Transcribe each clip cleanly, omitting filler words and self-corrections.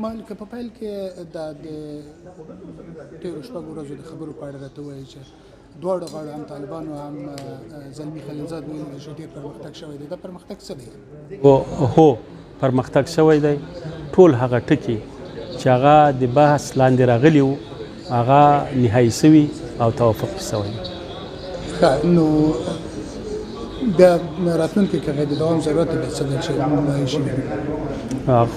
مالک په پیل کې د تېرو شپږو ورځو د خبرو په اړه راته ووایي چې دواړو غاړو هم طالبانو هم زلمي خلیلزاد ویلي دي چې ډېر پرمختګ شوی دی. دا پرمختګ څه دی؟ هو پرمختګ شوی دی. ټول هغه ټکي چې هغه د بحث لاندې راغلي وو هغه نهایي سوي او توافق سوی. ښه، نو بیا راتلونکي کې هغې د دوام ضرورت دی څه دی چې نهایي شوي دي؟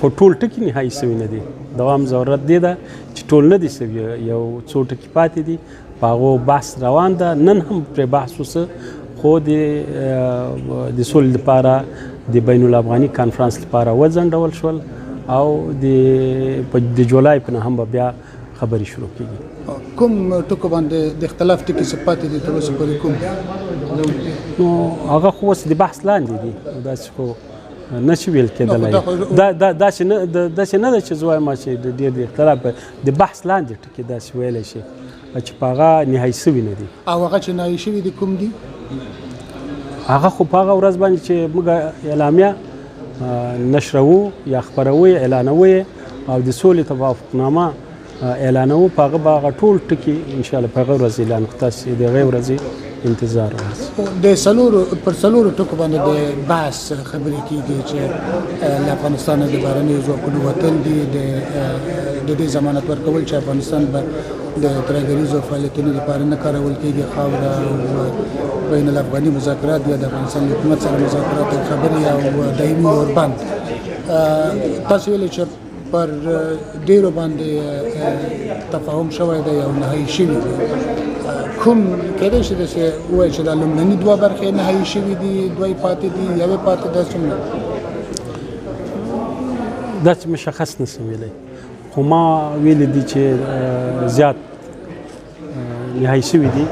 خو ټول ټکي نهایي سوي نه دي. دوام ضرورت دی ده چې ټول نه دي سوي، یو څو ټکي پاتې دي، په هغو بحث روان ده. نن هم پرې بحث وسه، خو د سولې لپاره د بین الافغاني کانفرانس لپاره وځنډول شول او د جولای په نهم به بیا خبرې شروع کېږي. کوم ټکو باندې د اختلاف ټکي څه پاتې دي تر اوسه پورې کوم؟ نو هغه خو اوس د بحث لاندې دي، داسې خو نه شي ویل کېدلی. داسې نه ده چې زه وایم چې د ډېر د اختلاف د بحث لاندې ټکي داسې ویلی شي چې په هغه نهایي سوي نه دي. او هغه چې نهایي شوي دي کوم دي؟ هغه خو په هغه ورځ باندې چې موږ اعلامیه نشروو یا خپروو یې اعلانوو او د سولې توافقنامه اعلانوو، په هغه به هغه ټول ټکي انشاءالله په هغه ورځ اعلان کړو. تاسې د هغې ورځې انتظار وباسئ. پر څلورو ټکو باندې د بحث خبرې کېږي چې له افغانستانه د بهرنیو ځواکونو وتل دي، د دې ضمانت ورکول چې افغانستان به د ترهګریزو فعالیتونو لپاره نه کارول کېږي خاوره او بین الافغاني مذاکرات یا د افغانستان حکومت سره مذاکرات او خبرې او دایمي اوربند. تاسو ویلي چې پر ډېرو باندې تفاهم شوی دی او نهایي شوي دي. کوم کېدای شي داسې ووایي چې دا لومړني دوه برخې نهایي شوي دي، دوه یې پاتې دي، یوې پاتې ده؟ څومره داسې مشخص نشم ویلی، خو ما ویلي دي چې زیات نهایي شوي دي.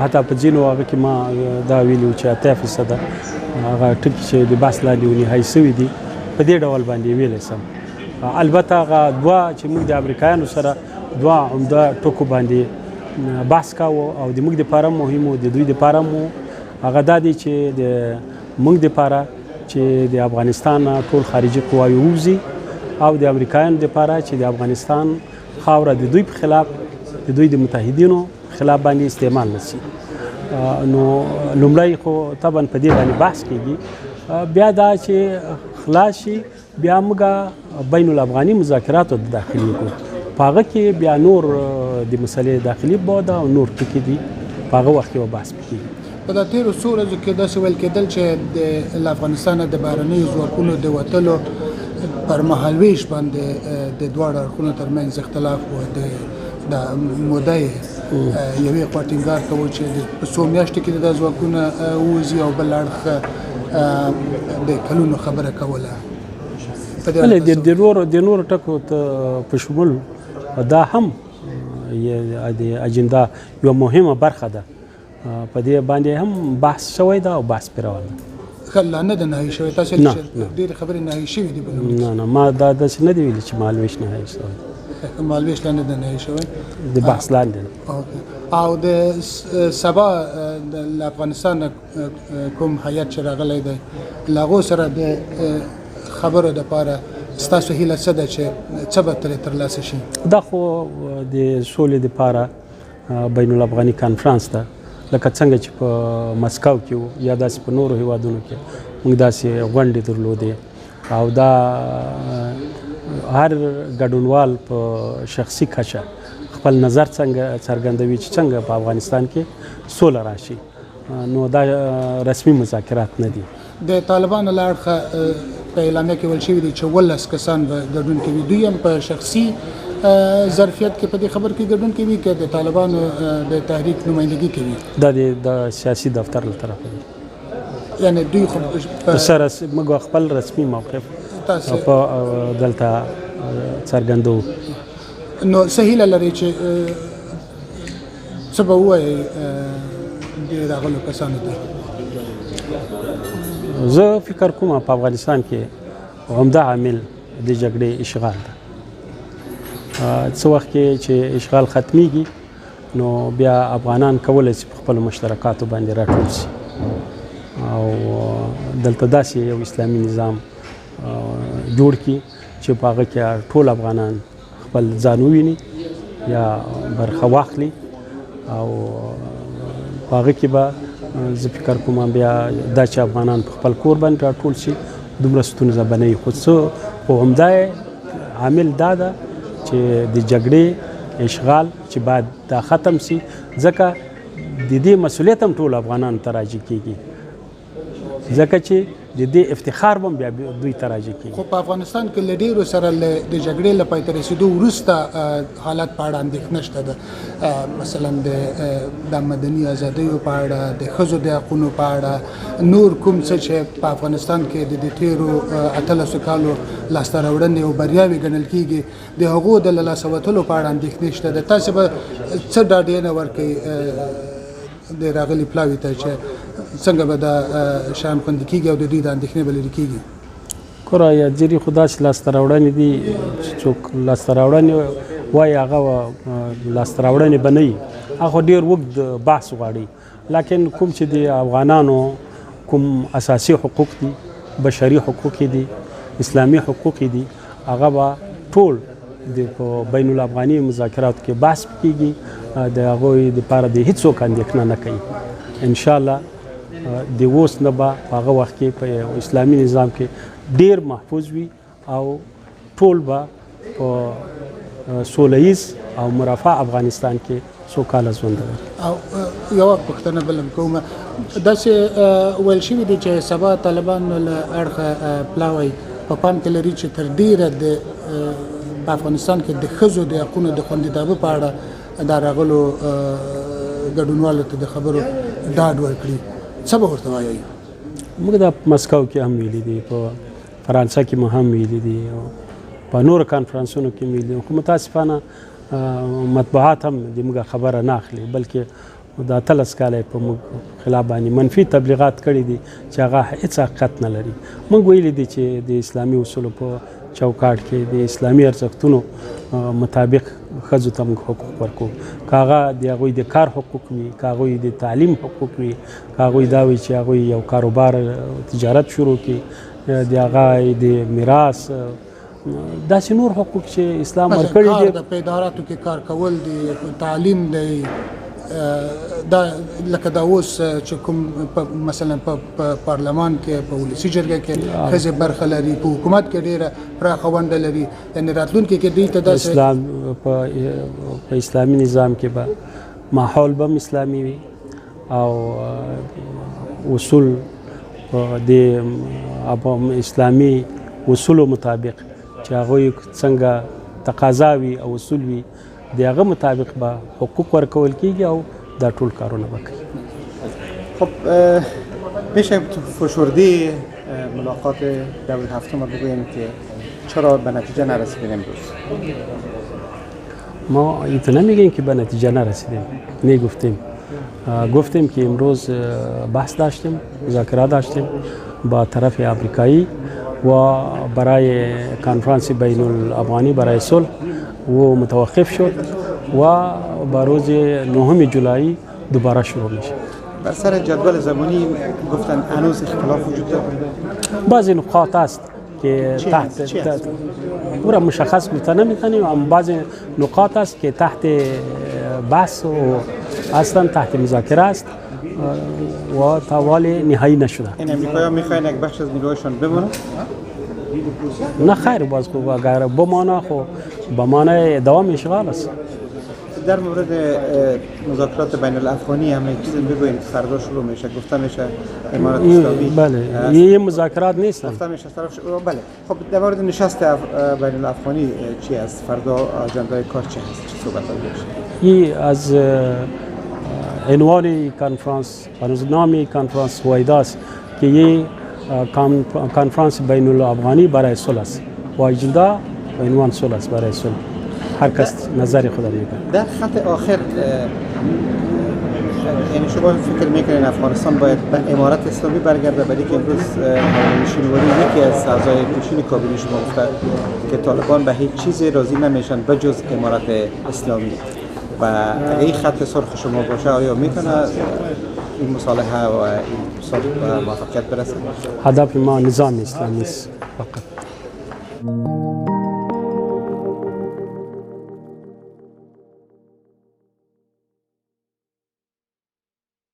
حتی په ځینو هغه کې ما دا ویلي وو چې 80% هغه ټکي چې د بحث لاندې وو نهایي شوي دي. په دې ډول باندې ویلی سم. البته هغه دوه چې موږ د امریکایانو سره دوه عمده ټکو باندې بحث کاوه او د موږ دپاره مهم و، د دوی دپاره مو هغه دا دی چې د موږ دپاره چې د افغانستان ټول خارجي قواوې ووځي او د امریکایانو دپاره چې د افغانستان خاوره د دوی په خلاف د دوی د متحدینو خلاف باندې استعمال نشي. نو لومړی خو طبعا په دې باندې بحث کېږي. بیا دا چې خلاص شي بیا موږ بین الافغاني مذاکراتو ته داخلي کړو. په هغه کې بیا نور د مسلې داخلي بعد او نور ټکي دي، په هغه وخت کې به بحث کېږي. په دا تېرو څو ورځو کې داسې ویل کېدل چې له افغانستانه د بهرنیو ځواکونو د وتلو پر مهالویش باندې د دواړو اړخونو ترمنځ اختلاف و. د موده یوې خوا ټینګار کوو چې په څو میاشتو کې دا ځواکونه ووځي او بل اړخ د کلونو خبره کوله. د نورو ټکو په شمول دا هم د اجندا یوه مهمه برخه ده. په دې باندې هم بحث شوی ده او بحث پرې روان ده. لا نه ده نهایي شوی؟ تاسو ویلي چې ډېرې خبرې نهایي شوي دي؟ نه ما دا داسې نه دي ویلي چې مهالویش نهایي شوی. مهالویش لا نه ده نهایي شوی، د بحث لاندې ده. او د سبا له افغانستان کوم هیات چې راغلی دی له هغو سره د خبرو دپاره ستاسو هیله څه ده چې څه به ترې ترلاسه شي؟ دا خو د سولې دپاره بین الافغاني کانفرانس ده، لکه څنګه چې په مسکو کې وو یا داسې په نورو هیوادونو کې موږ داسې غونډې درلودې او دا هر ګډونوال په شخصي کچه خپل نظر څنګه څرګندوي چې څنګه په افغانستان کې سوله راشي. نو دا رسمي مذاکرات نه دي. د طالبانو له اړخه په اعلامیه کې ویل شوي دي چې 18 کسان به ګډون کوي. دوی هم په شخصي ظرفیت کې په دې خبر کې ګډون کوي که د طالبانو د تحریک نمایندګي کوي؟ دا د سیاسي دفتر له طرفه دی. یعنی دوی خو سره موږ خپل رسمي موقف په دلته څرګندوو. نو څه هیله لرئ چې څه به ووایئ دې راغلو کسانو ته؟ زه فکر کوم په افغانستان کې عمده عامل د جګړې اشغال ده. څه وخت کې چې اشغال ختمیږي نو بیا افغانان کولی شي په خپلو مشترکاتو باندې راټول شي او دلته داسې یو اسلامي نظام جوړ کړي چې په هغه کې ټول افغانان خپل ځان وویني یا برخه واخلي او په هغه کې به زه فکر کوم بیا دا چې افغانان په خپل کور باندې راټول شي دومره ستونزه به نه وي. خو همدا عامل دا ده چې د جګړې اشغال چې باید دا ختم سي، ځکه د دې مسؤلیت هم ټول افغانانو ته راجع کېږي، ځکه چې د دې افتخار هم بیا دوی ته راجع کېږي. خو په افغانستان کې له ډېرو سره د جګړې له پای ته رسېدو وروسته حالات په اړه اندېښنه شته ده، مثلا د مدني ازادیو په اړه، د ښځو د حقونو په اړه، نور کوم څه چې په افغانستان کې د تېرو 18 کالو لاسته راوړنې او بریاوې ګڼل کېږي د هغو د له لاسه وتلو په اړه اندېښنې شته ده. تاسې به څه ډاډینه ورکوئ د راغلي پلاوي ته چې څنګه به دا شیان خوندي کېږي او د دوی د اندېښنې به لرې کېږي؟ ګوره یادګیري خو داسې لاسته راوړنې دي چې څوک لاسته راوړنې وایي هغه لاسته راوړنې به نه وي، هغه ډېر اوږد بحث غواړي. لیکن کوم چې د افغانانو کوم اساسي حقوق دي، بشري حقوق دي، اسلامي حقوق دي، هغه به ټول د بین الافغاني مذاکراتو کې بحث کېږي. د هغوی دپاره د هېڅوک اندېښنه نه کوي. انشاءالله د اوس نه به په هغه وخت کې په اسلامي نظام کې ډېر محفوظ وي او ټول به په سوله ییز او مرفع افغانستان کې سوکاله ژوند وکړي. او یوه پوښتنه بل هم کومه، داسې ویل شوي دي چې سبا طالبانو له اړخه پلاوی په پام کې لري چې تر ډېره په افغانستان کې د ښځو د حقونو د خوندیتابه په اړه دا راغلو ګډونوالو ته د خبرو ډاډ ورکړي. څه به ورته وایي؟ موږ دا په مسکو کې هم ویلي دي، په فرانسه کې مو هم ویلي دي، په نورو کانفرانسونو کې ویلي دي. خو متاسفانه مطبوعات هم د موږ خبره نه اخلي، بلکې دا 13 کاله په موږ خلاف باندې منفي تبلیغات کړي دي چې هغه هېڅ حقیقت نه لري. موږ ویلي دي چې د اسلامي اصولو په چوکاټ کې د اسلامي ارزښتونو مطابق ښځو ته موږ حقوق ورکوو، که هغه د هغوی د کار حقوق وي، که هغوی د تعلیم حقوق وي، که هغوی دا وي چې هغوی یو کاروبار تجارت شروع کړي، د هغه د میراث داسې نور حقوق چې اسلام ورکړي دي. د پیداراتو کې کار کول دي، تعلیم دی، دا لکه دا اوس چې کوم مثلا په پارلمان کې په ولسي جرګه کې ښځې برخه لري، په حکومت کې ډېره پراخه ونډه لري، یعنې راتلونکي کې دوی ته داسې په اسلامي نظام کې به ماحول به هم اسلامي وي او اصول د اسلامي اصولو مطابق چې هغوی څنګه تقاضا وي او اصول وي د هغه مطابق به حقوق ورکول کېږي او دا ټول کارونه به کوي. خب میشه فشرده ملاقات دور هفتم رو بگوییم که چرا به نتیجه نرسیدیم امروز؟ ما اینطور نمیگیم که به نتیجه نرسیدیم، گفتیم که امروز بحث داشتیم، مذاکرات داشتیم با طرف آمریکایی و برای کنفرانس بین الافغانی برای صلح و متوقف شد و با روز 9 جولای دوباره شروع میشه. بر سر جدول زمانی گفتن هنوز اختلاف وجود داره. بعضی نقاط است که تحت پورا مشخص گفتن نمیتونیم، اما بعضی نقاط است که تحت بحث و اصلا تحت مذاکره است و تا حال نهایی نشده. این امریکایی‌ها میخواین یک بخش از نیروهایشان بمونه؟ نه خیر، باز خوب اگر بمانه خو به معنای دوام اشغال است. در مورد مذاکرات بین الافغانی هم یک چیزی بگوییم، فردا شروع میشه، گفته میشه امارات اسلامی. بله، این مذاکرات نیستن. گفته میشه طرف بله. خب در مورد نشست بین الافغانی چی است؟ فردا اجندای کار چی است؟ چه صحبت میشه؟ این از عنوان کنفرانس، نام کنفرانس هویدا است که این کنفرانس بین الافغانی برای صلح است و اجندا و عنوان صلح است، برای صلح. هر کس نظر خود میگه. در خط آخر یعنی شما فکر میکنین افغانستان باید به امارت اسلامی برگرده، ولی که امروز نشینواری یکی از اعضای پیشین کابینه شما گفته که طالبان به هیچ چیزی راضی نمیشن بجز امارت اسلامی و اگه این خط سرخ شما باشه آیا میتونه این مصالحه و این صلح و موفقیت برسه؟ هدف ما نظام اسلامی است فقط.